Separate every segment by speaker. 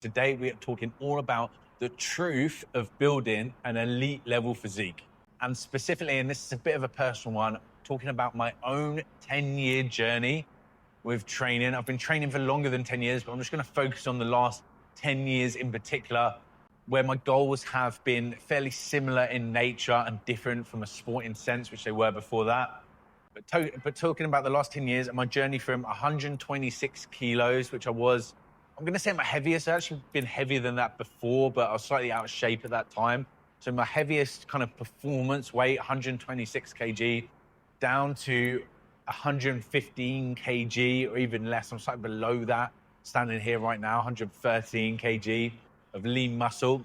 Speaker 1: Today, we are talking all about the truth of building an elite level physique. And specifically, and this is a bit of a personal one, talking about my own 10-year journey with training. I've been training for longer than 10 years, but I'm just going to focus on the last 10 years in particular, where my goals have been fairly similar in nature and different from a sporting sense, which they were before that. But talking about the last 10 years and my journey from 126 kilos, which I'm going to say my heaviest. I've actually been heavier than that before, but I was slightly out of shape at that time. So my heaviest kind of performance weight, 126 kg, down to 115 kg or even less. I'm slightly below that, standing here right now, 113 kg of lean muscle.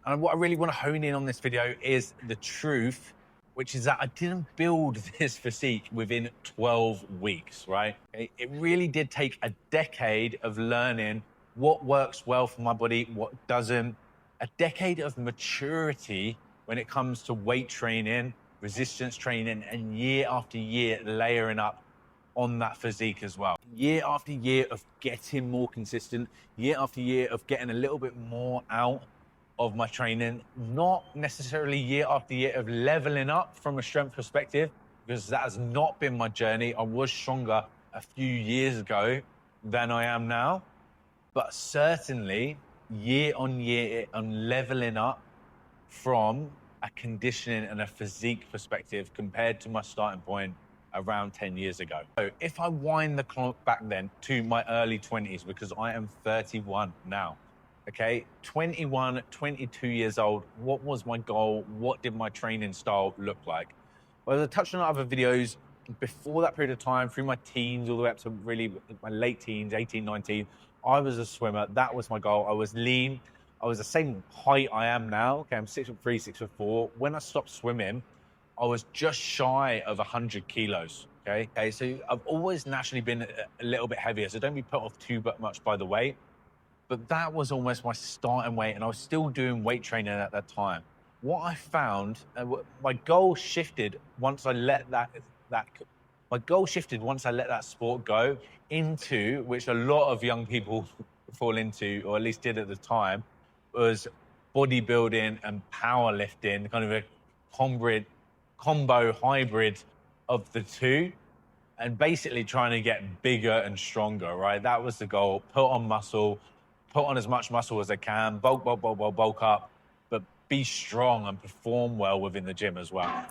Speaker 1: And what I really want to hone in on this video is the truth, which is that I didn't build this physique within 12 weeks, right? It really did take a decade of learning what works well for my body, what doesn't, a decade of maturity when it comes to weight training, resistance training, and year after year layering up on that physique as well. Year after year of getting more consistent, year after year of getting a little bit more out of my training, not necessarily year after year of leveling up from a strength perspective, because that has not been my journey. I was stronger a few years ago than I am now, but certainly year on year on leveling up from a conditioning and a physique perspective compared to my starting point around 10 years ago. So if I wind the clock back then to my early 20s, because I am 31 now, okay, 21, 22 years old, what was my goal? What did my training style look like? Well, as I touched on other videos, before that period of time, through my teens, all the way up to really my late teens, 18, 19, I was a swimmer. That was my goal. I was lean. I was the same height I am now. Okay, I'm 6'3", 6'4". When I stopped swimming, I was just shy of 100 kilos. Okay, so I've always naturally been a little bit heavier, so don't be put off too much by the weight. But that was almost my starting weight, and I was still doing weight training at that time. What I found, my goal shifted once I let that sport go into, which a lot of young people fall into, or at least did at the time, was bodybuilding and powerlifting, kind of a combo hybrid of the two, and basically trying to get bigger and stronger, right? That was the goal. Put on muscle, put on as much muscle as I can, bulk up, but be strong and perform well within the gym as well.